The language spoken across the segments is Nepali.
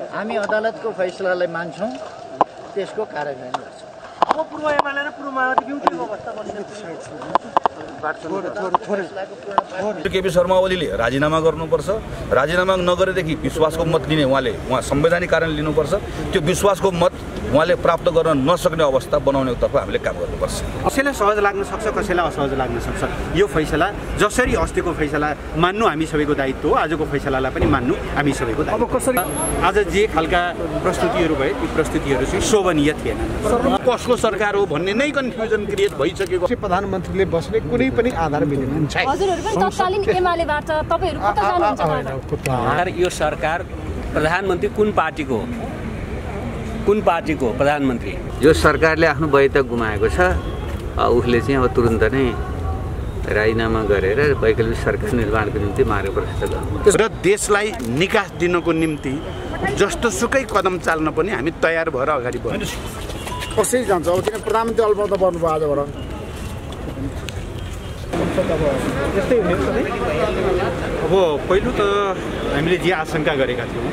हामी अदालतको फैसलालाई मान्छौँ, त्यसको कार्यान्वयन गर्छौँ। अब पूर्व एमाले र पूर्व माओवादी एउटैको अवस्था केपी शर्मा ओलीले राजीनामा गर्नुपर्छ। राजीनामा नगरेदेखि विश्वासको मत लिने उहाँ संवैधानिक कारण लिनुपर्छ। त्यो विश्वासको मत उहाँले प्राप्त गर्न नसक्ने अवस्था बनाउनेतर्फ हामीले काम गर्नुपर्छ। कसैलाई सहज लाग्न सक्छ, कसैलाई असहज लाग्न सक्छ। यो फैसला जसरी अस्तिको फैसला मान्नु हामी सबैको दायित्व हो, आजको फैसलालाई पनि मान्नु हामी सबैको दायित्व। अब कसरी आज जे खालका प्रस्तुतिहरू भए ती प्रस्तुतिहरू चाहिँ शोभनीय थिएन। कसको सरकार हो भन्ने नै कन्फ्युजन क्रिएट भइसकेको। प्रधानमन्त्रीले बस्ने कुनै पनि आधार मिलेन। हजुरहरु पनि तत्कालीन एमालेबाट तपाईहरु कता जानुहुन्छ? यो सरकार प्रधानमन्त्री कुन पार्टीको प्रधानमन्त्री? यो सरकारले आफ्नो वैधता गुमाएको छ। उसले चाहिँ अब तुरुन्त नै राजीनामा गरेर वैकल्पिक सरकार निर्माणको निम्ति मार्ग प्रशस्त गर्नु र देशलाई निकास दिनको निम्ति जस्तो सुकै कदम चाल्न पनि हामी तयार भएर अगाडि बढ्छौँ। कसरी जान्छ अब किन प्रधानमन्त्री अल्पमत बन्नुभयो आजबाट? अब पहिलो त हामीले जे आशंका गरेका थियौँ,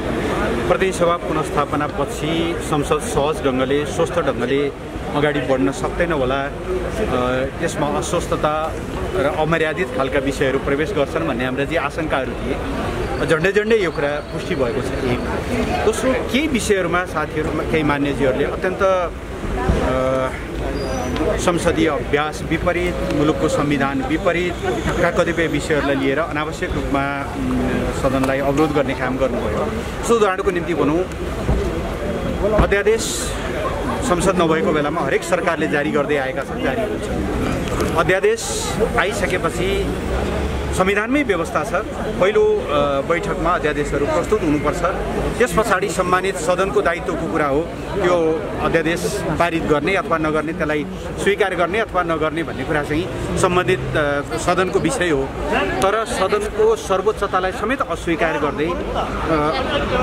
प्रतिनिधि सभा पुनर्स्थापना पछि संसद सहज ढङ्गले स्वस्थ ढङ्गले अगाडि बढ्न सक्दैन होला, यसमा अस्वस्थता र अमर्यादित खालका विषयहरू प्रवेश गर्छन् भन्ने हाम्रा जे आशंकाहरू थिए, झन्डै झन्डै यो कुरा पुष्टि भएको छ। एक दोस्रो, केही विषयहरूमा साथीहरूमा केही मान्यजीहरूले अत्यन्त संसदीय अभ्यास विपरीत, मुलुकको संविधान विपरीतका कतिपय विषयहरूलाई लिएर अनावश्यक रूपमा सदनलाई अवरोध गर्ने काम गर्नुभयो। सो उदाहरणको निम्ति भनौँ, अध्यादेश संसद नभएको बेलामा हरेक सरकारले जारी गर्दै आएका छन्, जारी हुन्छ। अध्यादेश आइसकेपछि संविधानमै व्यवस्था छ, पहिलो बैठकमा अध्यादेशहरू प्रस्तुत हुनुपर्छ, त्यस पछाडि सम्मानित सदनको दायित्वको कुरा हो त्यो अध्यादेश पारित गर्ने अथवा नगर्ने, त्यसलाई स्वीकार गर्ने अथवा नगर्ने भन्ने कुरा चाहिँ सम्बन्धित सदनको विषय हो। तर सदनको सर्वोच्चतालाई समेत अस्वीकार गर्दै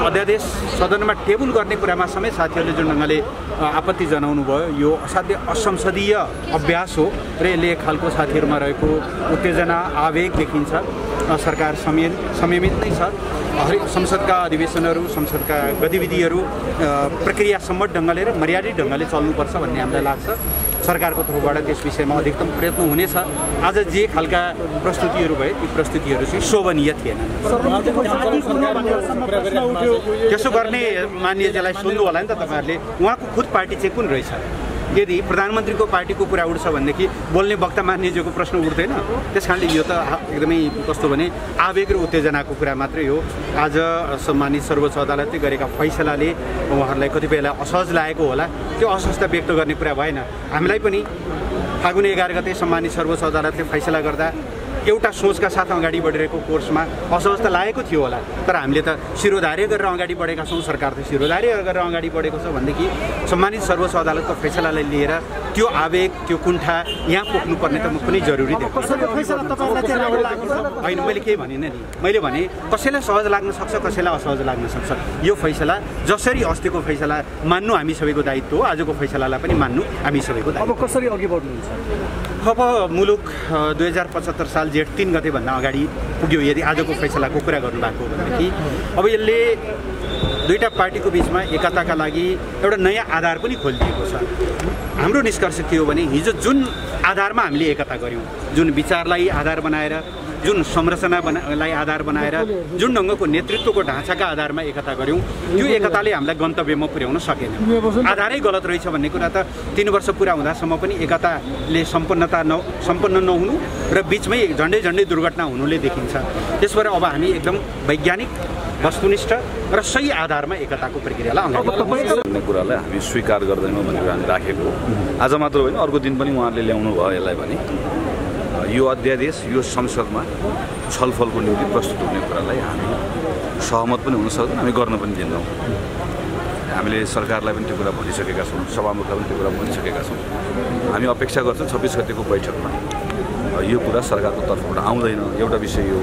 अध्यादेश सदनमा टेबल गर्ने कुरामा समेत साथीहरूले जुन ढङ्गले आपत्ति जनाउनु भयो, यो असाध्य असंसदीय अभ्यास हो र यसले एक खालको साथीहरूमा रहेको उत्तेजना आवेग देखिन्छ। सरकार संयमित नै छ। हरेक संसदका अधिवेशनहरू, संसदका गतिविधिहरू प्रक्रियासम्म ढङ्गले र मर्यादित ढङ्गले चल्नुपर्छ भन्ने हामीलाई लाग्छ। सरकारको तर्फबाट त्यस विषयमा अधिकतम प्रयत्न हुनेछ। आज जे खालका प्रस्तुतिहरू भए ती प्रस्तुतिहरू चाहिँ शोभनीय थिएन। त्यसो गर्ने मान्यजीलाई सोध्नु होला नि त तपाईँहरूले, उहाँको खुद पार्टी चाहिँ कुन रहेछ? यदि प्रधानमन्त्रीको पार्टीको कुरा उठ्छ भनेदेखि बोल्ने वक्ता मान्यजीको प्रश्न उठ्दैन। त्यस कारणले यो त एकदमै कस्तो भने आवेग र उत्तेजनाको कुरा मात्रै हो। आज सम्मानित सर्वोच्च अदालतले गरेका फैसलाले उहाँहरूलाई कतिपयलाई असहज लागेको होला, त्यो असहजता व्यक्त गर्ने कुरा भएन। हामीलाई पनि फागुन 11 गते सम्मानित सर्वोच्च अदालतले फैसला गर्दा एउटा सोचका साथ अगाडि बढिरहेको कोर्समा असहजता लागेको थियो होला, तर हामीले त शिरोधार्य गरेर अगाडि बढेका छौँ। सरकार त शिरोधार्य गरेर अगाडि बढेको छ भनेदेखि सम्मानित सर्वोच्च अदालतको फैसलालाई लिएर त्यो आवेग, त्यो कुण्ठा यहाँ पोख्नुपर्ने त कुनै जरुरी देख्दैन। होइन, मैले केही भनिनँ नि। मैले भने कसैलाई सहज लाग्न सक्छ, कसैलाई असहज लाग्न सक्छ। यो फैसला जसरी अस्तिको फैसला मान्नु हामी सबैको दायित्व हो, आजको फैसलालाई पनि मान्नु हामी सबैको दायित्व। अब कसरी अघि बढ्नुहुन्छ? अब मुलुक 2075 साल जेठ 3 गतेभन्दा अगाडि पुग्यो यदि आजको फैसलाको कुरा गर्नुभएको भनेदेखि अब यसले दुईटा पार्टीको बिचमा एकताका लागि एउटा नयाँ आधार पनि खोलिदिएको छ। हाम्रो निष्कर्ष के हो भने हिजो जुन आधारमा हामीले एकता गऱ्यौँ, जुन विचारलाई आधार बनाएर, जुन संरचनालाई आधार बनाएर, जुन ढङ्गको नेतृत्वको ढाँचाका आधारमा एकता गऱ्यौँ, त्यो एकताले हामीलाई गन्तव्यमा पुर्याउन सकेन। आधारै गलत रहेछ भन्ने कुरा त 3 वर्ष पुरा हुँदासम्म पनि एकताले सम्पन्न नहुनु र बिचमै झन्डै झन्डै दुर्घटना हुनुले देखिन्छ। त्यसबाट अब हामी एकदम वैज्ञानिक, वस्तुनिष्ठ र सही आधारमा एकताको प्रक्रियालाई अगाडि भन्ने कुरालाई हामी स्वीकार गर्दैनौँ भन्ने कुरा हामी राखेको। आज मात्र होइन, अर्को दिन पनि उहाँहरूले ल्याउनु भयो यसलाई भने यो अध्यादेश यो संसदमा छलफलको निम्ति प्रस्तुत हुने कुरालाई हामी सहमत पनि हुन सक्दैनौँ, हामी गर्न पनि दिन्नौँ। हामीले सरकारलाई पनि त्यो कुरा भनिसकेका छौँ, सभामुखलाई पनि त्यो कुरा भनिसकेका छौँ। हामी अपेक्षा गर्छौँ 26 गतेको बैठकमा यो कुरा सरकारको तर्फबाट आउँदैन, एउटा विषय हो।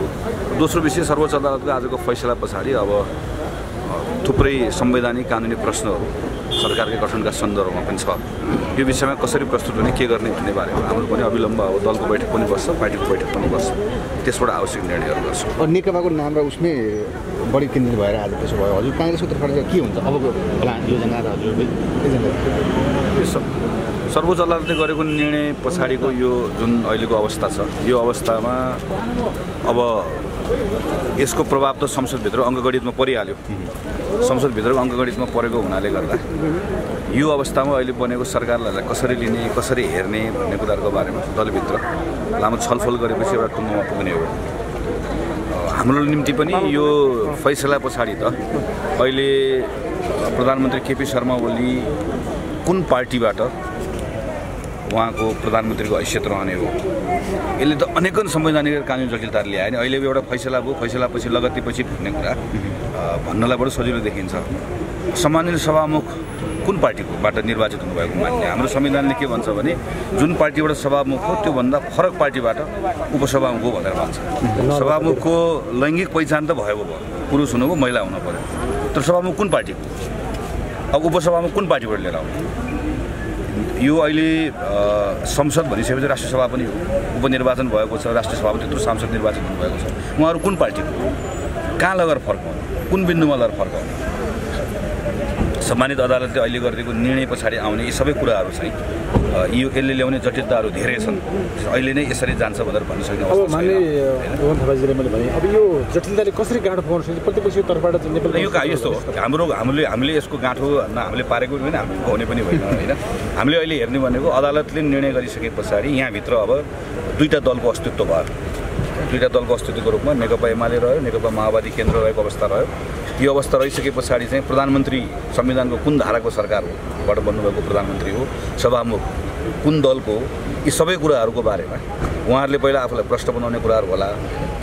दोस्रो विषय, सर्वोच्च अदालतको आजको फैसला पछाडि अब थुप्रै संवैधानिक कानुनी प्रश्नहरू सरकारकै गठनका सन्दर्भमा पनि छ। यो विषयमा कसरी प्रस्तुत हुने के गर्ने भन्ने बारेमा हाम्रो पनि अविलम्ब अब दलको बैठक पनि बस्छ, पार्टीको बैठक पनि बस्छ, त्यसबाट आवश्यक निर्णयहरू गर्छौँ। नेकपाको नाम र उसमै बढी केन्द्रित भएर आज त्यसो भयो। हजुर काङ्ग्रेसको तर्फबाट के हुन्छ अबको प्लान योजना र हजुर सर्वोच्च अदालतले गरेको निर्णय पछाडिको यो जुन अहिलेको अवस्था छ, यो अवस्थामा अब यसको प्रभाव त संसदभित्र अङ्कगणितमा परिहाल्यो। संसदभित्रको अङ्कगणितमा परेको हुनाले गर्दा यो अवस्थामा अहिले बनेको सरकारलाई कसरी लिने, कसरी हेर्ने भन्ने कुराहरूको बारेमा दलभित्र लामो छलफल गरेपछि एउटा टुङ्गोमा पुग्ने हो। हाम्रो निम्ति पनि यो फैसला पछाडि त अहिले प्रधानमन्त्री केपी शर्मा ओली कुन पार्टीबाट उहाँको प्रधानमन्त्रीको हैसियत रहने हो, यसले त अनेकन संवैधानिक कानुनी जटिलताहरू ल्यायो नि। अहिले एउटा फैसला भयो, फैसलापछि लगत्तीपछि भन्ने कुरा भन्नलाई बडो सजिलो देखिन्छ। सम्माननीय सभामुख कुन पार्टीबाट निर्वाचित हुनुभएको मान्ने? हाम्रो संविधानले के भन्छ भने जुन पार्टीबाट सभामुख हो त्योभन्दा फरक पार्टीबाट उपसभामुख हो भनेर भन्छ। सभामुखको लैङ्गिक पहिचान त भयो, पुरुष हुनुभयो, महिला हुनु पर्यो, तर सभामुख कुन पार्टीको? अब उपसभामुख कुन पार्टीबाट लिएर आउने? यो अहिले संसद भनिसकेपछि राष्ट्रिय सभा पनि हो, उपनिर्वाचन भएको छ, राष्ट्रिय सभा पनि त्यत्रो सांसद निर्वाचित हुनुभएको छ। उहाँहरू कुन पार्टीको? कहाँ लगेर फर्काउने? कुन बिन्दुमा लगेर फर्काउने? सम्मानित अदालतले अहिले गरिदिएको निर्णय पछाडि आउने यी सबै कुराहरू चाहिँ यसले ल्याउने जटिलताहरू धेरै छन्। अहिले नै यसरी जान्छ भनेर भन्न सक्ने अब मान्य मोहन थापाजीले मैले भने अब यो जटिलताले कसरी गाँठो पाउन सक्छ प्रतिपक्षको तर्फबाट नेपाल? यो यस्तो हो, हामीले यसको गाँठो हामीले पारेको पनि होइन, हामी गाउने पनि होइन होइन। हामीले अहिले हेर्ने भनेको अदालतले निर्णय गरिसके पछाडि यहाँभित्र अब दुईवटा दलको अस्तित्व भयो। दुईवटा दलको अस्तित्वको रूपमा नेकपा एमाले रह्यो, नेकपा माओवादी केन्द्र रहेको अवस्था रह्यो। यो अवस्था रहिसके पछाडि चाहिँ प्रधानमन्त्री संविधानको कुन धाराको सरकारबाट बन्नुभएको प्रधानमन्त्री हो, सभामुख कुन दलको हो, यी सबै कुराहरूको बारेमा उहाँहरूले पहिला आफूलाई भ्रष्ट बनाउने कुराहरू होला,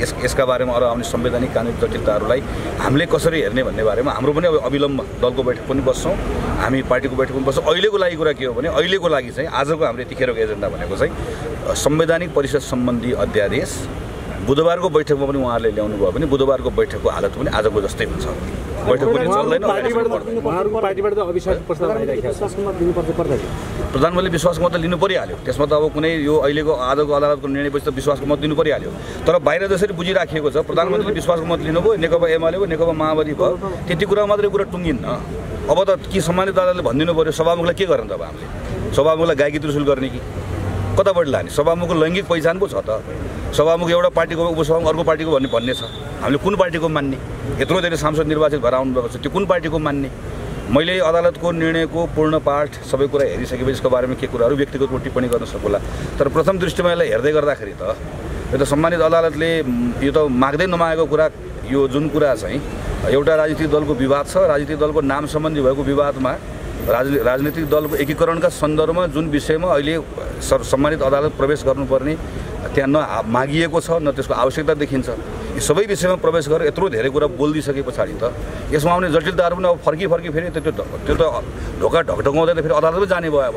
यसका बारेमा अरू आउने संवैधानिक कानुनी जटिलताहरूलाई हामीले कसरी हेर्ने भन्ने बारेमा हाम्रो पनि अब अविलम्ब दलको बैठक पनि बस्छौँ, हामी पार्टीको बैठक पनि बस्छौँ। अहिलेको लागि कुरा के हो भने अहिलेको लागि चाहिँ आजको हाम्रो यतिखेरको एजेन्डा भनेको चाहिँ संवैधानिक परिषद सम्बन्धी अध्यादेश बुधबारको बैठकमा पनि उहाँहरूले ल्याउनु भयो भने बुधबारको बैठकको हालत पनि आजको जस्तै हुन्छ। बैठक पनि चल्दैन। प्रधानमन्त्रीले विश्वासको मत लिनु परिहाल्यो, त्यसमा त अब कुनै यो अहिलेको आजको अदालतको निर्णयपछि त विश्वासको मत दिनु परिहाल्यो। तर बाहिर जसरी बुझिराखिएको छ प्रधानमन्त्रीले विश्वासको मत लिनुभयो, नेकपा एमाले भयो, नेकपा माओवादी भयो, त्यति कुरा मात्रै कुरा टुङ्गिन्न। अब त कि सम्मानित अदालतले भनिदिनु पऱ्यो सभामुखलाई के गर्ने त? अब हामीले सभामुखलाई गायकी त्रिशुल गर्ने कि कताबाट लाने? सभामुखको लैङ्गिक पहिचान पो छ त। सभामुख एउटा पार्टीको उपसभामुख अर्को पार्टीको भन्ने छ। हामीले कुन पार्टीको मान्ने? यत्रो धेरै सांसद निर्वाचित भएर आउनुभएको छ, त्यो कुन पार्टीको मान्ने? मैले अदालतको निर्णयको पूर्ण पाठ सबै कुरा हेरिसकेपछि यसको बारेमा के कुराहरू व्यक्तिगत टिप्पणी गर्न सकुला। तर प्रथम दृष्टिमा यसलाई हेर्दै गर्दाखेरि त यो त सम्मानित अदालतले यो त माग्दै नमागेको कुरा, यो जुन कुरा चाहिँ एउटा राजनीतिक दलको विवाद छ, राजनीतिक दलको नाम सम्बन्धी भएको विवादमा राजनीतिक दलको एकीकरणका सन्दर्भमा जुन विषयमा अहिले सम्मानित अदालत प्रवेश गर्नुपर्ने त्यहाँ न मागिएको छ न त्यसको आवश्यकता देखिन्छ। यी सबै विषयमा प्रवेश गरेर यत्रो धेरै कुरा बोलिदिइसके पछाडि त यसमा आउने जटिलताहरू पनि अब फर्की फेरि त्यो त ढोका ढकढकाउँदै त फेरि अदालतमै जाने भयो। अब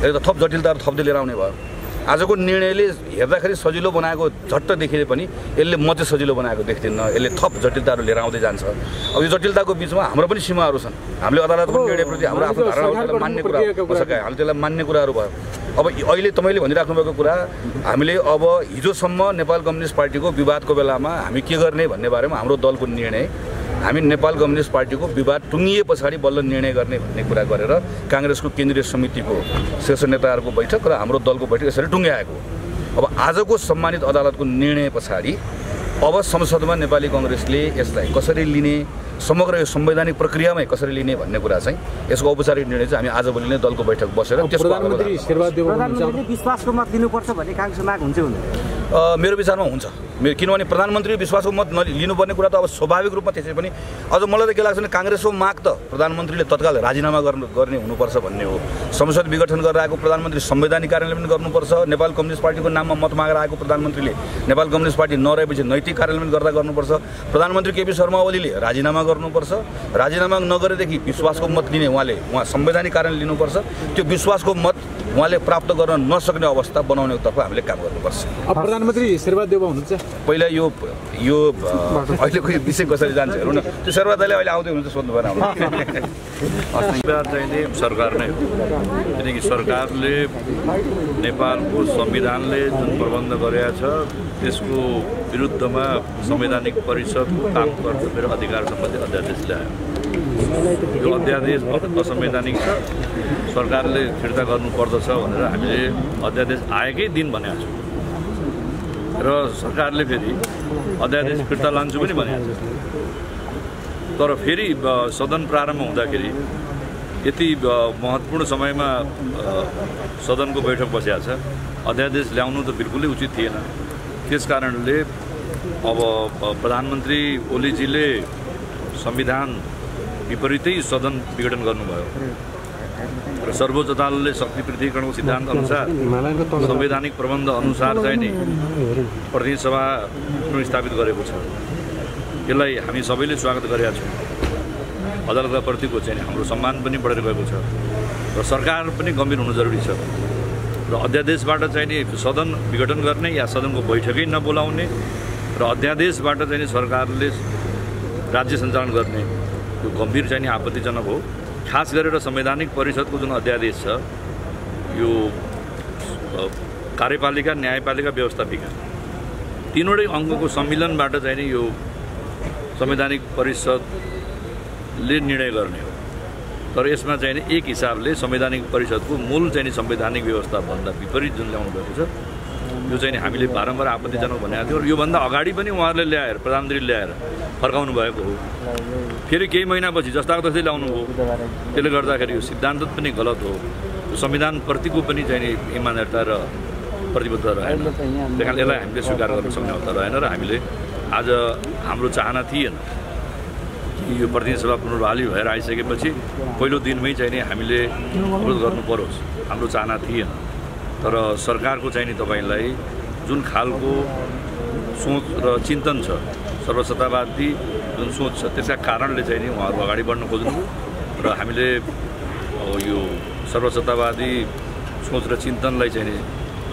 यसले त थप जटिलताहरू थप्दै लिएर आउने भयो। आजको निर्णयले हेर्दाखेरि सजिलो बनाएको झट्ट देखिए पनि यसले म चाहिँ सजिलो बनाएको देख्दिनँ। यसले थप जटिलताहरू लिएर आउँदै जान्छ। अब यो जटिलताको बिचमा हाम्रो पनि सीमाहरू छन्। हामीले अदालतको निर्णयप्रति हाम्रो आफ्नो धारणाहरू मान्ने कुरा हामीले त्यसलाई मान्ने कुराहरू भयो। अब अहिले तपाईँले भनिराख्नु भएको कुरा हामीले अब हिजोसम्म नेपाल कम्युनिस्ट पार्टीको विवादको बेलामा हामी के गर्ने भन्ने बारेमा हाम्रो दलको निर्णय, हामी नेपाल कम्युनिस्ट पार्टीको विवाद टुङ्गिए पछाडि बल्ल निर्णय गर्ने भन्ने कुरा गरेर काङ्ग्रेसको केन्द्रीय समितिको शीर्ष नेताहरूको बैठक र हाम्रो दलको बैठक यसरी टुङ्ग्याएको। अब आजको सम्मानित अदालतको निर्णय पछाडि अब संसदमा नेपाली कङ्ग्रेसले यसलाई कसरी लिने, समग्र यो संवैधानिक प्रक्रियामै कसरी लिने भन्ने कुरा चाहिँ यसको औपचारिक निर्णय चाहिँ हामी आजभोलि नै दलको बैठक बसेर प्रधानमन्त्रीले विश्वासको मत दिनुपर्छ भन्ने काङ्ग्रेसको माग हुन्छ हुँदैन? मेरो विचारमा हुन्छ। किनभने प्रधानमन्त्री विश्वासको मत लिनुपर्ने कुरा त अब स्वाभाविक रूपमा त्यसै पनि अझ मलाई त के लाग्छ भने काङ्ग्रेसको माग त प्रधानमन्त्रीले तत्काल राजीनामा गर्ने हुनुपर्छ भन्ने हो। संसद विघटन गरेर आएको प्रधानमन्त्री संवैधानिक कार्यालय पनि गर्नुपर्छ। नेपाल कम्युनिस्ट पार्टीको नाममा मत मागेर आएको प्रधानमन्त्रीले नेपाल कम्युनिस्ट पार्टी नरहेपछि नैतिक कार्यालय पनि गर्नुपर्छ। प्रधानमन्त्री केपी शर्मा ओलीले राजीनामा गर्नुपर्छ। राजीनामा नगरेदेखि विश्वासको मत लिने उहाँ संवैधानिक कारण लिनुपर्छ। त्यो विश्वासको मत उहाँले प्राप्त गर्न नसक्ने अवस्था बनाउनेतर्फ हामीले काम गर्नुपर्छ। अब प्रधानमन्त्री शेरबहादेव हुनुहुन्छ। पहिला यो अहिलेको यो विषय कसरी जान्छ हेरौँ न। त्यो शेरबहादेवले अहिले आउँदै हुनुहुन्छ सोध्नु भएन चाहिँ सरकार नै हो, किनकि सरकारले नेपालको संविधानले जुन प्रबन्ध गरेका छ त्यसको विरुद्धमा संवैधानिक परिषदको काम कर्तव्य र अधिकार सम्बन्धी अध्यादेश ल्यायो। यो अध्यादेश असंवैधानिक छ, सरकारले फिर्ता गर्नुपर्दछ भनेर हामीले अध्यादेश आएकै दिन भनेका छौँ र सरकारले फेरि अध्यादेश फिर्ता लान्छु पनि भनेको छ। तर फेरि सदन प्रारम्भ हुँदाखेरि यति महत्त्वपूर्ण समयमा सदनको बैठक बसेको छ, अध्यादेश ल्याउनु त बिल्कुलै उचित थिएन। त्यस कारणले अब प्रधानमन्त्री ओलीजीले संविधान विपरीतै सदन विघटन गर्नुभयो र सर्वोच्च अदालतले शक्ति पृथकीकरणको सिद्धान्त अनुसार संवैधानिक प्रबन्ध अनुसार चाहिँ नि प्रतिनिधि सभा पुनर्स्थापित गरेको छ। यसलाई हामी सबैले स्वागत गरेका छौँ। अदालतका प्रतिको चाहिँ हाम्रो सम्मान पनि बढेर गएको छ र सरकार पनि गम्भीर हुनु जरुरी छ र अध्यादेशबाट चाहिँ नि सदन विघटन गर्ने या सदनको बैठकै नबोलाउने र अध्यादेशबाट चाहिँ नि सरकारले राज्य सञ्चालन गर्ने यो गम्भीर चाहिँ नि आपत्तिजनक हो। खास गरेर संवैधानिक परिषदको जुन अध्यादेश छ यो कार्यपालिका, न्यायपालिका, व्यवस्थापिका तीनवटै अङ्गको सम्मिलनबाट चाहिँ नि यो संवैधानिक परिषदले निर्णय गर्ने हो। तर यसमा चाहिँ नि एक हिसाबले संवैधानिक परिषदको मूल चाहिँ नि संवैधानिक व्यवस्थाभन्दा विपरीत जुन ल्याउनु भएको छ यो चाहिँ नि हामीले बारम्बार आपत्तिजनक भनेको थियो र योभन्दा अगाडि पनि उहाँहरूले ल्याएर प्रधानमन्त्रीले ल्याएर फर्काउनु भएको हो। फेरि केही महिनापछि जस्ताको तस्तै ल्याउनु हो। त्यसले गर्दाखेरि यो सिद्धान्त पनि गलत हो। संविधानप्रतिको पनि चाहिँ नि इमानदारता र प्रतिबद्धता रहेन। त्यही कारण यसलाई हामीले स्वीकार गर्न सक्ने अवस्था रहेन र हामीले आज हाम्रो चाहना थिएन कि यो प्रतिनिधि सभा पुनर्बहाली भएर आइसकेपछि पहिलो दिनमै चाहिँ नि हामीले अवरोध गर्नु परोस्, हाम्रो चाहना थिएन। तर सरकारको चाहिँ नि तपाईँलाई जुन खालको सोच र चिन्तन छ, सर्वसत्तावादी जुन सोच छ त्यसका कारणले चाहिँ नि उहाँहरू अगाडि बढ्न खोज्नु र हामीले यो सर्वसत्तावादी सोच र चिन्तनलाई चाहिँ नि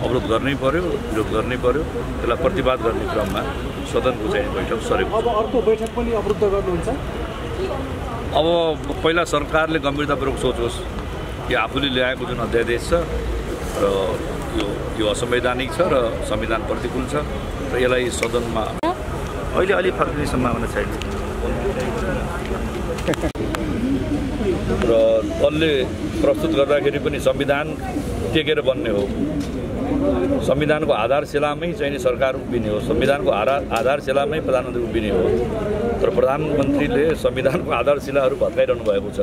अवरोध गर्नै पर्यो, विरोध गर्नै पर्यो। त्यसलाई प्रतिवाद गर्ने क्रममा सदनको चाहिँ बैठक सरेको छ। अब अर्को बैठक पनि अवरुद्ध गर्नुहुन्छ? अब पहिला सरकारले गम्भीरतापूर्वक सोचोस् कि आफूले ल्याएको जुन अध्यादेश छ र यो असंवैधानिक छ र संविधान प्रतिकूल छ र यसलाई सदनमा अहिले अलि फर्किने सम्भावना छैन र दलले प्रस्तुत गर्दाखेरि पनि संविधान टेकेर बन्ने हो। संविधानको आधारशिलामै चाहिँ नि सरकार उभिने हो, संविधानको आधारशिलामै प्रधानमन्त्री उभिने हो। तर प्रधानमन्त्रीले संविधानको आधारशिलाहरू भत्काइरहनु भएको छ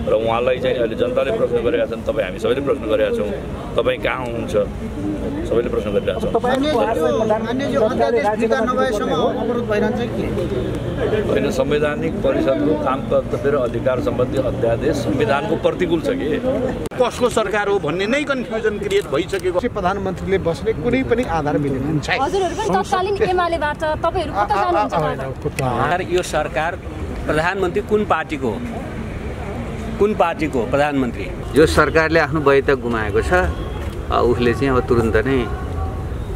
र उहाँलाई चाहिँ अहिले जनताले प्रश्न गरेका छन्, तपाईँ हामी सबैले प्रश्न गरेका छौँ, तपाईँ कहाँ हुनुहुन्छ सबैले प्रश्न गरिरहेका छौँ। होइन, संवैधानिक परिषदको काम कर्तव्य र अधिकार सम्बन्धी अध्यादेश संविधानको प्रतिकूल छ कि कसको सरकार हो भन्ने नै कन्फ्युजन क्रिएट भइसकेको। प्रधानमन्त्रीले बस्ने कुनै पनि आधार मिलेन। हजुरहरू पनि तत्कालीन एमालेबाट तपाईहरु कता जानुहुन्छ? यो सरकार प्रधानमन्त्री कुन पार्टीको प्रधानमन्त्री? जो सरकारले आफ्नो वैधता गुमाएको छ उसले चाहिँ अब तुरुन्त नै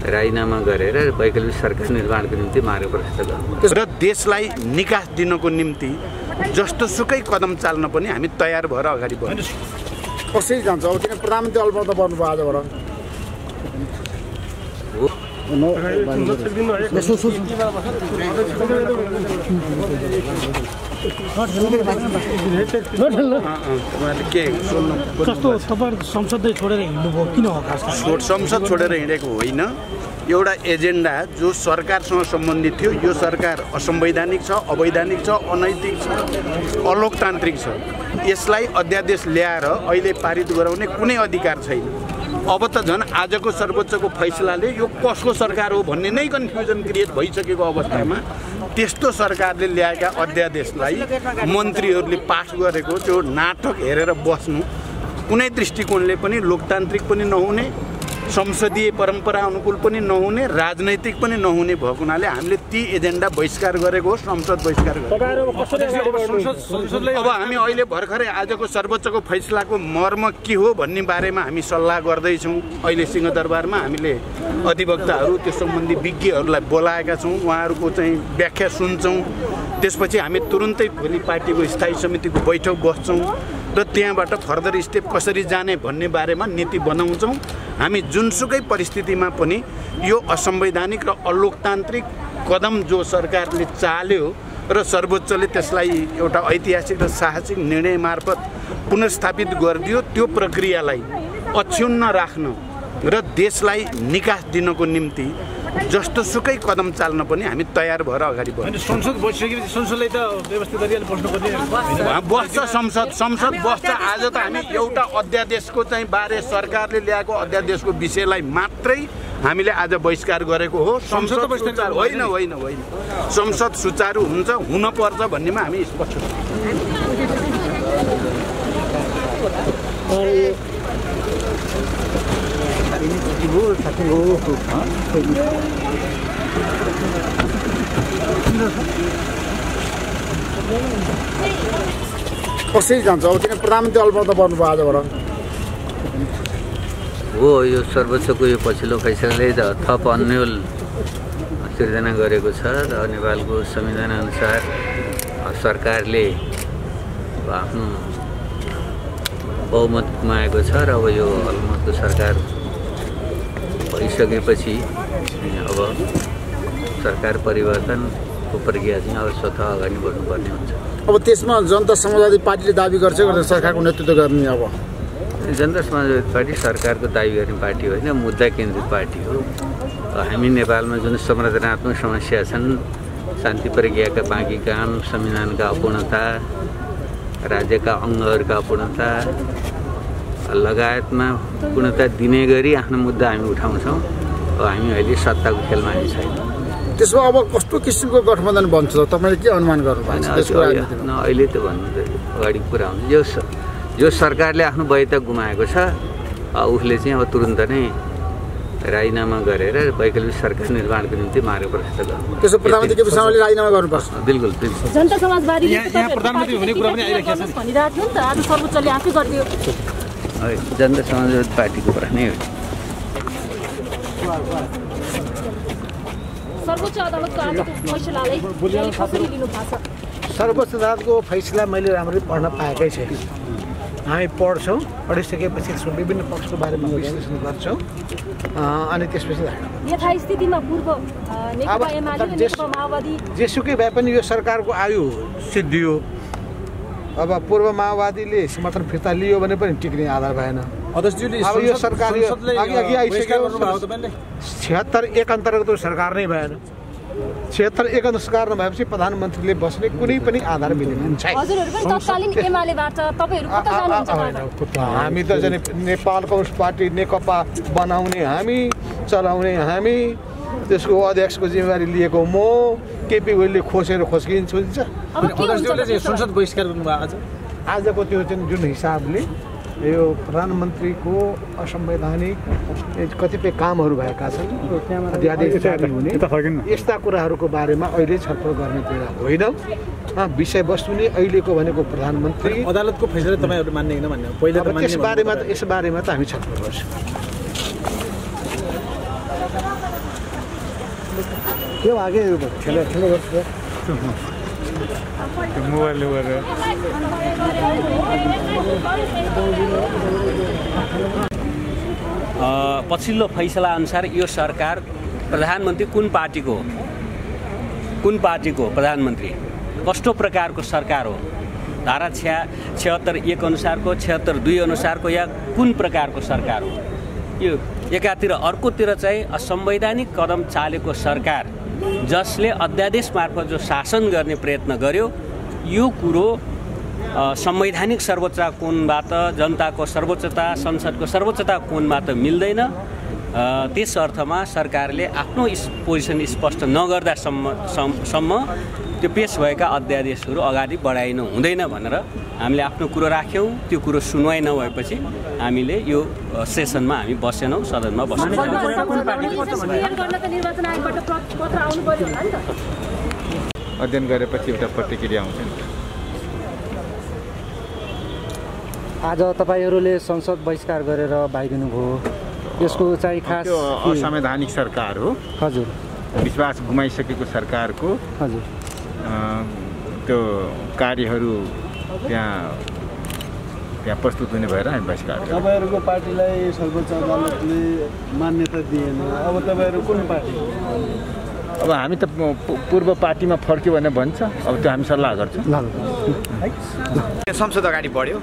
राजीनामा गरेर वैकल्पिक सरकार निर्माणको निम्ति मार्ग प्रशस्त गर्नु र देशलाई निकास दिनको निम्ति जस्तो सुकै कदम चाल्न पनि हामी तयार भएर अगाडि बढ्छौँ। कसरी जान्छ अब? किन प्रधानमन्त्री अल्पमत बन्नुभयो आजबाट? संसद छोडेर हिँड्नुभयो किन हो? संसद छोडेर हिँडेको होइन, एउटा एजेन्डा जो सरकारसँग सम्बन्धित थियो। यो सरकार असंवैधानिक छ, अवैधानिक छ, अनैतिक छ, अलोकतान्त्रिक छ। यसलाई अध्यादेश ल्याएर अहिले पारित गराउने कुनै अधिकार छैन। अब त झन् आजको सर्वोच्चको फैसलाले यो कसको सरकार हो भन्ने नै कन्फ्युजन क्रिएट भइसकेको अवस्थामा त्यस्तो सरकारले ल्याएका अध्यादेशलाई मन्त्रीहरूले पास गरेको त्यो नाटक हेरेर बस्नु कुनै दृष्टिकोणले पनि लोकतान्त्रिक पनि नहुने संसदीय परम्परा अनुकूल पनि नहुने, राजनैतिक पनि नहुने भएको हुनाले हामीले ती एजेन्डा बहिष्कार गरेको हो, संसद बहिष्कार गरेको। अब हामी अहिले भर्खरै आजको सर्वोच्चको फैसलाको मर्म के हो भन्ने बारेमा हामी सल्लाह गर्दैछौँ। अहिले सिंहदरबारमा हामीले अधिवक्ताहरू त्यो सम्बन्धी विज्ञहरूलाई बोलाएका छौँ, उहाँहरूको चाहिँ व्याख्या सुन्छौँ। त्यसपछि हामी तुरुन्तै भोलि पार्टीको स्थायी समितिको बैठक बस्छौँ र त्यहाँबाट फर्दर स्टेप कसरी जाने भन्ने बारेमा नीति बनाउँछौँ। हामी जुनसुकै परिस्थितिमा पनि यो असंवैधानिक र अलोकतान्त्रिक कदम जो सरकारले चाल्यो र सर्वोच्चले त्यसलाई एउटा ऐतिहासिक र साहसिक निर्णय मार्फत पुनर्स्थापित गरिदियो, त्यो प्रक्रियालाई अक्षुण्ण राख्न र देशलाई निकास दिनको निम्ति जस्तोसुकै कदम चाल्न पनि हामी तयार भएर अगाडि बढ्छौँ। संसद बसिसकेपछि संसदले त व्यवस्थित गरिहाल्नु बस्नुपर्ने बस्छ, संसद बस्छ। आज त हामी एउटा अध्यादेशको चाहिँ बारे सरकारले ल्याएको अध्यादेशको विषयलाई मात्रै हामीले आज बहिष्कार गरेको हो। संसद होइन होइन होइन संसद सुचारू हुन्छ, हुन पर्छ भन्नेमा हामी स्पष्ट छौँ। कसरी जान्छ अब किन प्रधानमन्त्री अल्पमत बन्नुभयो आजबाट हो। यो सर्वोच्चको यो पछिल्लो फैसलाले थप अन्यल सिर्जना गरेको छ र नेपालको संविधान अनुसार सरकारले आफ्नो बहुमत गुमाएको छ र अब यो अल्पमतको सरकार भइसकेपछि अब सरकार परिवर्तनको प्रक्रिया चाहिँ अब स्वतः अगाडि बढ्नुपर्ने हुन्छ। अब त्यसमा जनता समाजवादी पार्टीले दाबी गर्छ सरकारको नेतृत्व गर्ने। अब जनता समाजवादी पार्टी सरकारको दाबी गर्ने पार्टी होइन, मुद्दा केन्द्रित पार्टी हो। हामी नेपालमा जुन संरचनात्मक समस्या छन्, शान्ति प्रक्रियाका बाँकी काम, संविधानका अपूर्णता, राज्यका अङ्गहरूका अपूर्णता लगायतमा पूर्णता दिने गरी आफ्नो मुद्दा हामी उठाउँछौँ। हामी अहिले सत्ताको खेलमा हामी छैन। त्यसमा अब कस्तो किसिमको गठबन्धन बन्छ तपाईँले के अनुमान गर्नुभएको छ? अहिले त भन्नु अगाडि कुरा हुन्छ। जो सरकारले आफ्नो वैधता गुमाएको छ उसले चाहिँ अब तुरुन्त नै राजीनामा गरेर वैकल्पिक सरकार निर्माणको निम्ति मार्ग प्रशस्त गर्नु। त्यसो प्रधानमन्त्री केपी शर्माले राजीनामा गर्नुपर्छ। बिल्कुल। जनता समाजवादी यहाँ प्रधानमन्त्री हुने कुरा पनि आइरहेको छ भनिरहेको थियो नि त, आज सर्वोच्चले आफै गरिदियो। जनता समाजवादी पार्टीको कुरा नै हो। सर्वोच्च अदालतको आजको फैसलालाई कसरी लिनु भएको छ? सर्वोच्च अदालतको फैसला मैले राम्ररी पढ्न पाएकै छैन। हामी पढ्छौँ, पढिसकेपछि त्यसको विभिन्न पक्षको बारेमा विश्लेषण गर्छौँ अनि त्यसपछि यथास्थितिमा पूर्व नेकपा एमाले नेकपा माओवादी जेसुकै भए पनि यो सरकारको आयु सिद्धियो। अब पूर्व माओवादीले समर्थन फिर्ता लियो भने पनि टिक्ने आधार भएन। अब यो सरकार अघि आइसक्यो। 76 अन्तर्गत सरकार नै भएन। 76 सरकार नभएपछि प्रधानमन्त्रीले बस्ने कुनै पनि आधार मिलेन। हजुरहरु पनि तत्कालीन एमालेबाट तपाईहरु कता जानुहुन्छ? हामी त नेपाल कम्युनिस्ट पार्टी नेकपा बनाउने हामी, चलाउने हामी, त्यसको अध्यक्षको जिम्मेवारी लिएको म, केपी ओलीले खोसेर खोस्किन्छ। संसद बहिष्कार गर्नुभएको आजको त्यो चाहिँ जुन हिसाबले यो प्रधानमन्त्रीको असंवैधानिक कतिपय कामहरू भएका छन्, अध्यादेश जारी हुने, यस्ता कुराहरूको बारेमा अहिले छलफल गर्ने बेला होइन। विषयवस्तु नै अहिलेको भनेको प्रधानमन्त्री अदालतको फैसला तपाईँहरू मान्ने होइन भन्ने पहिला त यस बारेमा त हामी छलफल गर्छौँ। के आगे खेल गर्छ मोबाइलले गरेर पछिल्लो फैसला अनुसार यो सरकार प्रधानमन्त्री कुन पार्टीको प्रधानमन्त्री कस्तो प्रकारको सरकार हो, धारा 76(1) अनुसारको, 76(2) अनुसारको या कुन प्रकारको सरकार हो? यो एकातिर, अर्कोतिर चाहिँ असंवैधानिक कदम चालेको सरकार जसले अध्यादेश मार्फत जो शासन गर्ने प्रयत्न गर्यो, यो कुरो संवैधानिक सर्वोच्च कोणबाट, जनताको सर्वोच्चता, संसदको सर्वोच्चता कोणबाट मिल्दैन। त्यस अर्थमा सरकारले आफ्नो पोजिसन स्पष्ट नगर्दासम्म त्यो पेस भएका अध्यादेशहरू अगाडि बढाइनु हुँदैन भनेर हामीले आफ्नो कुरो राख्यौँ। त्यो कुरो सुनवाई नभएपछि हामीले यो सेसनमा हामी बसेनौँ, सदनमा बसेनौँ। अध्ययन गरेपछि एउटा प्रतिक्रिया आउँछ नि। आज तपाईँहरूले संसद बहिष्कार गरेर बाहिरिनु भयो, यसको चाहिँ खास असंवैधानिक सरकार हो। हजुर, विश्वास गुमाइसकेको सरकारको हजुर त्यो कार्यहरू त्यहाँ प्रस्तुत हुने भएर हामी बहिष्कार गर्छौँ। तपाईँहरूको पार्टीलाई सर्वोच्च अदालतले मान्यता दिएन, अब तपाईँहरू कुन पार्टी? अब हामी त पूर्व पार्टीमा फर्क्यो भने भन्छ, अब त्यो हामी सल्लाह गर्छौँ। संसद अगाडि बढ्यो।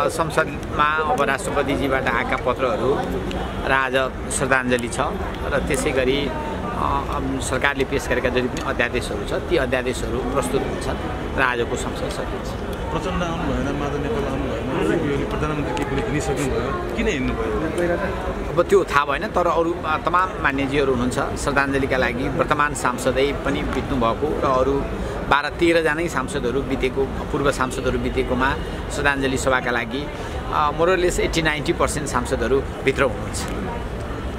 संसदमा अब राष्ट्रपतिजीबाट आएका पत्रहरू र आज श्रद्धाञ्जली छ र त्यसै गरी सरकारले पेश गरेका जति पनि अध्यादेशहरू छ ती अध्यादेशहरू प्रस्तुत हुन्छन् र आजको संसद सकिन्छ। प्रचण्ड आउनु भएन, माधव नेपाल आउनु भएन, प्रधानमन्त्री के कुनै हिँडिसक्नुभयो, किन हिँड्नुभयो? अब त्यो थाहा भएन, तर अरू तमाम मान्यजीहरू हुनुहुन्छ। श्रद्धाञ्जलीका लागि वर्तमान सांसदै पनि बित्नु भएको र अरू 12-13 जनै सांसदहरू बितेको, पूर्व सांसदहरू बितेकोमा श्रद्धाञ्जली सभाका लागि मोरलेस 80-90% सांसदहरू भित्र हुनुहुन्छ।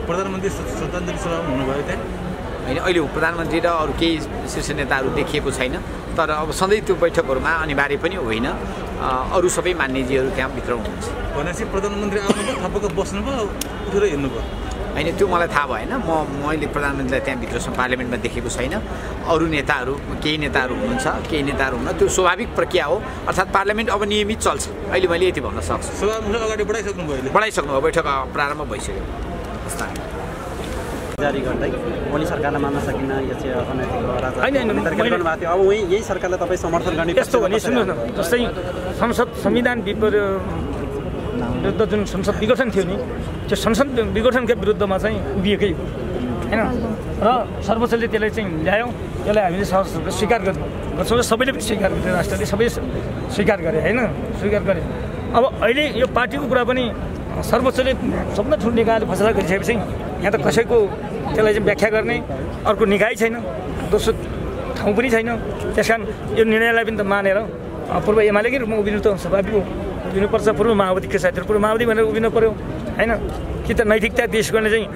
प्रधानमन्त्री श्रद्धाञ्जली सभा हुनुभयो त्यहाँ? होइन, अहिले प्रधानमन्त्री र अरू केही शीर्ष नेताहरू देखिएको छैन, तर अब सधैँ त्यो बैठकहरूमा अनिवार्य पनि होइन। अरू सबै मान्यजीहरू त्यहाँ भित्र हुनुहुन्छ। भनेपछि प्रधानमन्त्री आउनुभयो, थपक्क बस्नुभयो, उठेर हिँड्नुभयो? होइन, त्यो मलाई थाहा भएन। मैले प्रधानमन्त्रीलाई त्यहाँभित्र पार्लियामेन्टमा देखेको छैन। अरू नेताहरू, केही नेताहरू हुनुहुन्छ, केही नेताहरू हुन्न, त्यो स्वाभाविक प्रक्रिया हो। अर्थात् पार्लियामेन्ट अब नियमित चल्छ। अहिले मैले यति भन्न सक्छु। सभामुख अगाडि बढाइसक्नुभयो, बैठक प्रारम्भ भइसक्यो। जारी गर्दै ओली सरकारलाई मान्न सकिन्न, यो चाहिँ अनैतिक हो, गर्नुभएको थियो। अब उही यही सरकारलाई तपाईँ समर्थन गर्ने यस्तो भने सुन्नुहोस् न, जस्तै संसद संविधान विरुद्ध जुन संसद विघटन थियो नि, त्यो संसद विघटनका विरुद्धमा चाहिँ उभिएकै हो होइन। र सर्वोच्चले त्यसलाई चाहिँ ल्यायो, त्यसलाई हामीले स्वीकार गर्छौँ र सबैले पनि स्वीकार गरे, राष्ट्रले सबै स्वीकार गरे होइन, स्वीकार गरे। अब अहिले यो पार्टीको कुरा पनि सर्वोच्चले सबभन्दा ठुलो निकायले फैसला गरिसकेपछि यहाँ त कसैको त्यसलाई चाहिँ व्याख्या गर्ने अर्को निकाय छैन, दोस्रो ठाउँ पनि छैन। त्यस कारण यो निर्णयलाई पनि त मानेर पूर्व एमालेकै रूपमा उभिनु त स्वाभाविक हो, उभिनुपर्छ। पूर्व माओवादीको साथीहरू पूर्व माओवादी भनेर उभिनु पऱ्यो होइन। कि त नैतिकता देश गर्ने चाहिँ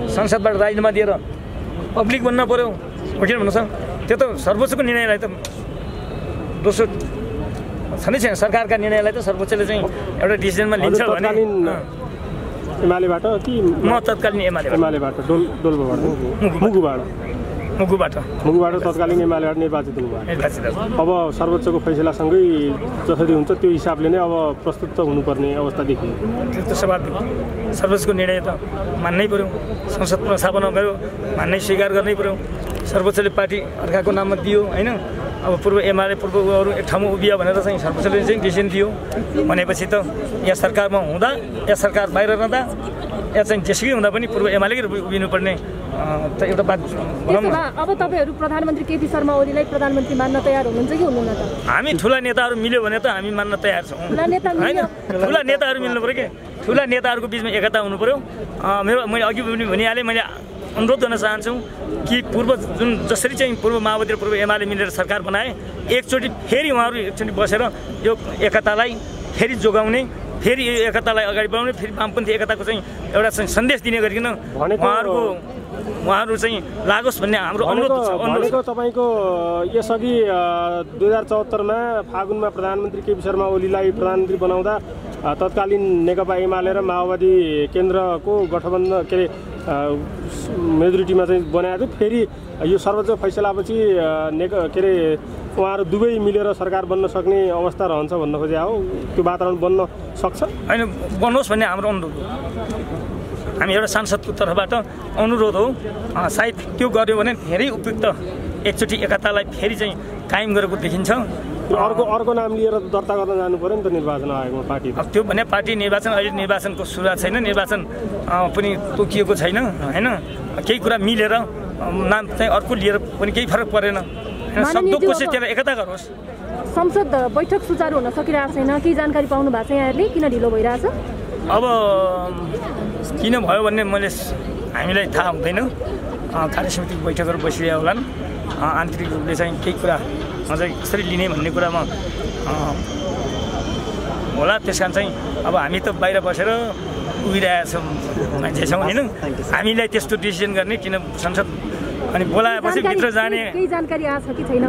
संसदबाट राजीनामा दिएर पब्लिक बन्न पऱ्यो, हो किन भन्नुहोस्। त्यो त सर्वोच्चको निर्णयलाई त दोस्रो छँदै छैन। सरकारका निर्णयलाई त सर्वोच्चले चाहिँ एउटा डिसिजनमा लिन्छ भने एमालेबाट कि म तत्कालीन एमालेबाट मुगुबाट तत्कालीन एमालेबाट निर्वाचित हुनुभयो। अब सर्वोच्चको फैसलासँगै जसरी हुन्छ त्यो हिसाबले नै अब प्रस्तुत त हुनुपर्ने अवस्था देखियो। त्यो त स्वाभाविक, सर्वोच्चको निर्णय त मान्नै पऱ्यो। संसद पुनर्स्थापना गऱ्यो, मान्नै स्वीकार गर्नै पऱ्यो। सर्वोच्चले पार्टी अर्काको नाममा दियो होइन। अब पूर्व एमाले पूर्व अरू एक ठाउँमा उभियो भनेर चाहिँ सर्वोच्चले चाहिँ डिसिजन दियो भनेपछि त यहाँ सरकारमा हुँदा या सरकार बाहिर रहँदा या चाहिँ जेसुकै हुँदा पनि पूर्व एमालेकै उभिनुपर्ने त एउटा बात। अब तपाईँहरू प्रधानमन्त्री केपी शर्मा ओलीलाई प्रधानमन्त्री मान्न तयार हुनुहुन्छ कि हुनुहुन्न त? हामी ठुला नेताहरू मिल्यो भने त हामी मान्न तयार छौँ होइन। ठुला नेताहरू मिल्नु पऱ्यो कि ठुला नेताहरूको बिचमा एकता हुनु पऱ्यो। मैले अघि पनि भनिहालेँ, मैले अनुरोध गर्न चाहन्छु कि पूर्व जुन जसरी चाहिँ पूर्व माओवादी र पूर्व एमाले मिलेर सरकार बनाए, एकचोटि फेरि उहाँहरू एकचोटि बसेर यो एकतालाई फेरि जोगाउने, फेरि यो एकतालाई अगाडि बढाउने, फेरि वामपन्थी एकताको चाहिँ एउटा चाहिँ सन्देश दिने गरिकन उहाँहरू चाहिँ लागोस् भन्ने हाम्रो अनुरोध छ। भनेको तपाईँको यसअघि 2074मा फागुनमा प्रधानमन्त्री केपी शर्मा ओलीलाई प्रधानमन्त्री बनाउँदा तत्कालीन नेकपा एमाले र माओवादी केन्द्रको गठबन्धन के अरे मेजोरिटीमा चाहिँ बनाएको थियो। फेरि यो सर्वोच्च फैसलापछि के अरे उहाँहरू दुवै मिलेर सरकार बन्न सक्ने अवस्था रहन्छ भन्न खोजे हो। त्यो वातावरण बन्न सक्छ होइन, बनोस् भन्ने हाम्रो अनुरोध हो। हामी एउटा सांसदको तर्फबाट अनुरोध हो। सायद त्यो गर्यो भने धेरै उपयुक्त एकचोटि एकतालाई फेरि चाहिँ कायम गरेको देखिन्छ। अर्को नाम लिएर दर्ता गर्न जानु पर्यो नि त निर्वाचन आयोगमा पार्टी। त्यो भने पार्टी निर्वाचन, अहिले निर्वाचनको सुरुवात छैन, निर्वाचन पनि तोकिएको छैन होइन। केही कुरा मिलेर नाम चाहिँ अर्को लिएर पनि केही फरक परेन। सक्दो कोसिस त्यसलाई एकता गरोस्। संसद बैठक सुचारू हुन सकिरहेको छैन, केही जानकारी पाउनु भएको छ यहाँहरूले? किन ढिलो भइरहेछ? अब किन भयो भन्ने हामीलाई थाहा हुँदैन। कार्यसमितिको बैठकहरू बसिरहेको होलान्, आन्तरिक रूपले चाहिँ केही कुरा अझै कसरी लिने भन्ने कुरामा होला। त्यस कारण चाहिँ अब हामी त बाहिर बसेर उभिरहेका छौँ मान्छे छौँ होइन, हामीलाई त्यस्तो डिसिजन गर्ने किन संसद अनि बोलाएपछि भित्र जाने केही जानकारी आएको छ कि छैन?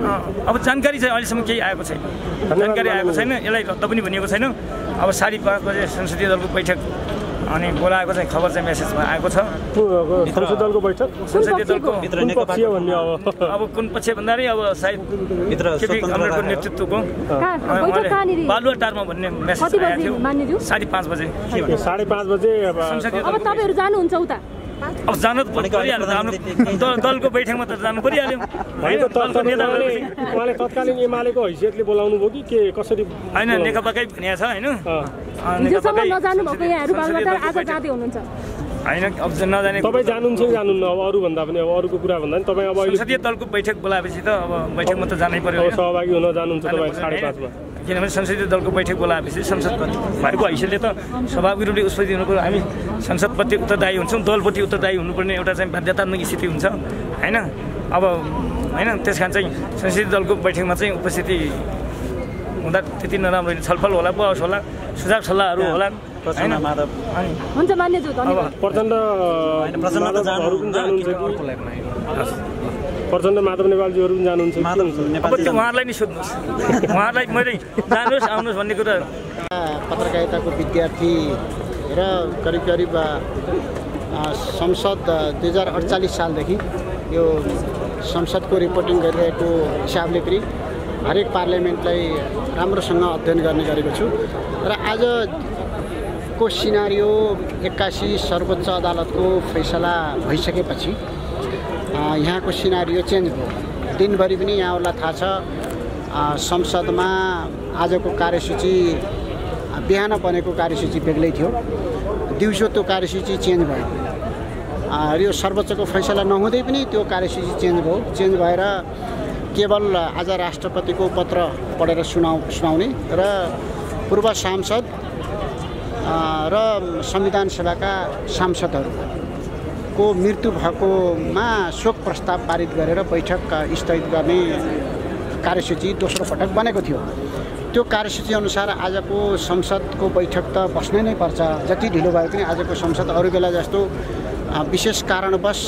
अब जानकारी चाहिँ अहिलेसम्म केही आएको छैन, जानकारी आएको छैन। यसलाई रद्द पनि भनिएको छैन। अब 5:30 बजे संसदीय दलको बैठक अनि बोलाएको चाहिँ खबर चाहिँ मेसेजमा आएको छ। संसदीय दलको बैठक संसदीय दलको अब कुन पक्ष भन्दाखेरि अब सायद केपी कमरेडको नेतृत्वको बालुवाटारमा भन्ने मेसेज आएको थियो 5:30 बजे। 5:30 बजे अब तपाईँहरू जानुहुन्छ उता? अब जानु त परिहाल्यो, दलको बैठकमा त जानु परिहाल्यो होइन। उहाँले तत्कालीन एमालेको हैसियतले बोलाउनु भयो कि के कसरी? होइन, नेकपाकै भनिएको छ होइन। नजानु भएको यहाँहरू बालुवाटार आज जाँदै हुनुहुन्छ होइन? अब नजाने तपाईँ जानुहुन्छ कि जानुहुन्न? अब अरू भन्दा पनि अब अरूको कुरा भन्दा पनि तपाईँ अब संसदीय दलको बैठक बोलाएपछि त अब बैठकमा त जानै पर्यो। सहभागी हुन जानुहुन्छ तपाईँ 5:30 मा? किनभने संसदीय दलको बैठक बोलाएपछि संसद भएको हैसियतले त स्वाभाविक रूपले उसपछि दिनुको हामी संसदप्रति उत्तरदायी हुन्छौँ, दलप्रति उत्तरदायी हुनुपर्ने एउटा चाहिँ बाध्यतात्मक स्थिति हुन्छ होइन। अब होइन, त्यस कारण चाहिँ संसदीय दलको बैठकमा चाहिँ उपस्थिति हुँदा त्यति नराम्रो छलफल होला, बहस होला, सुझाव सल्लाहहरू होला होइन। हुन्छ मान्यज्यू, धन्यवाद। प्रचण्ड माधव नेपालजीहरू पनि जानुहुन्छ? अब त्यो उहाँहरूलाई नै सोध्नुहोस्, उहाँहरूलाई मैले जानुहोस् आउनुहोस् भन्ने कुरा। पत्रकारिताको विद्यार्थी र करिब करिब संसद 2048 सालदेखि यो संसदको रिपोर्टिङ गरिरहेको हिसाबले पनि हरेक पार्लियामेन्टलाई राम्रोसँग अध्ययन गर्ने गरेको छु र आजको सिनारियो 81 सर्वोच्च अदालतको फैसला भइसकेपछि यहाँको सिनारियो चेन्ज भयो। दिनभरि पनि यहाँहरूलाई थाहा छ संसदमा आजको कार्यसूची बिहान बनेको कार्यसूची बेग्लै थियो, दिउँसो त्यो कार्यसूची चेन्ज भयो। यो सर्वोच्चको फैसला नहुँदै पनि त्यो कार्यसूची चेन्ज भयो। चेन्ज भएर केवल आज राष्ट्रपतिको पत्र पढेर सुनाउने र पूर्व सांसद र संविधान सभाका सांसदहरूको मृत्यु भएकोमा शोक प्रस्ताव पारित गरेर बैठक स्थगित गर्ने कार्यसूची दोस्रो पटक बनेको थियो। त्यो कार्यसूची अनुसार आजको संसदको बैठक त बस्नै नै पर्छ। जति ढिलो भए पनि आजको संसद अरू बेला जस्तो विशेष कारणवश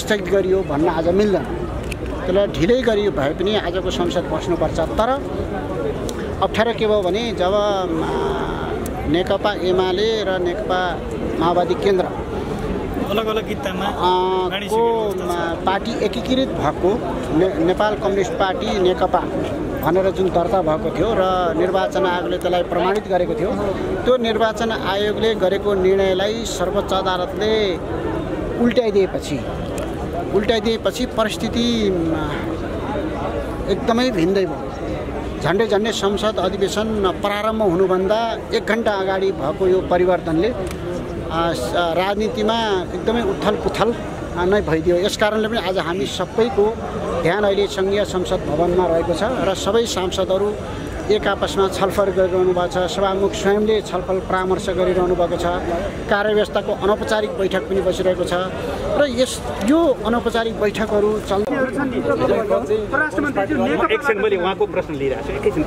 स्थगित गरियो भन्न आज मिल्दैन। त्यसलाई ढिलै गरियो भए पनि आजको संसद बस्नुपर्छ। तर अप्ठ्यारो के भयो भने जब नेकपा एमाले र नेकपा माओवादी केन्द्र अलग अलग कितामा पार्टी एकीकृत भएको नेपाल कम्युनिस्ट पार्टी नेकपा भनेर जुन दर्ता भएको थियो र निर्वाचन आयोगले त्यसलाई प्रमाणित गरेको थियो, त्यो निर्वाचन आयोगले गरेको निर्णयलाई सर्वोच्च अदालतले उल्टाइदिएपछि परिस्थिति एकदमै भिन्दै भयो। झन्डै संसद अधिवेशन प्रारम्भ हुनुभन्दा 1 घन्टा अगाडि भएको यो परिवर्तनले राजनीतिमा एकदमै उथलपुथल नै भइदियो। यस कारणले पनि आज हामी सबैको ध्यान अहिले सङ्घीय संसद भवनमा रहेको छ र सबै सांसदहरू एक आपसमा छलफल गरिरहनु भएको छ। सभामुख स्वयंले छलफल परामर्श गरिरहनु भएको छ। कार्यव्यवस्थाको अनौपचारिक बैठक पनि बसिरहेको छ र यो अनौपचारिक बैठकहरू एकछिन मैले उहाँको प्रश्न लिइरहेको छु, एकैछिन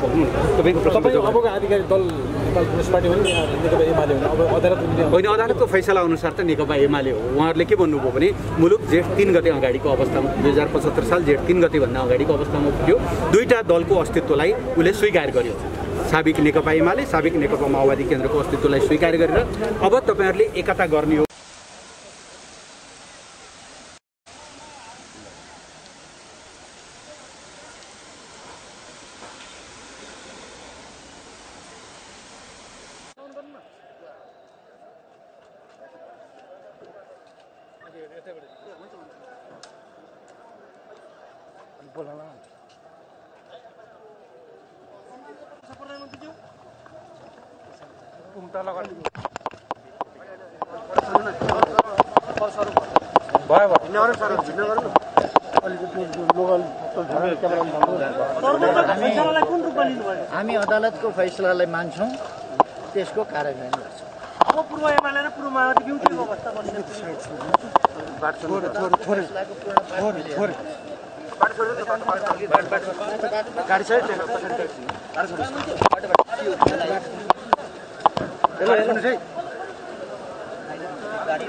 तपाईँको प्रश्न। अबको आधिकारिक दल कम्युनिस्ट पार्टी भने नेकपा एमाले हो, अब होइन, अदालतको फैसला अनुसार त नेकपा एमाले हो। उहाँहरूले के भन्नुभयो भने मुलुक जेठ 3 गते अगाडिको अवस्थामा 2075 साल जेठ 3 गतेभन्दा अगाडिको अवस्थामा पुग्यो। दुईटा दलको अस्तित्वलाई उसले स्वीकार गर्यो। साबिक नेकपा एमाले, साबिक नेकपा माओवादी केन्द्रको अस्तित्वलाई स्वीकार गरेर अब तपाईँहरूले एकता गर्ने हो। हामी अदालतको फैसलालाई मान्छौँ, त्यसको कार्यान्वयन गर्छौँ। अब पूर्व एमाले र पूर्व माओवादी अवस्था गाडी साइड गाडी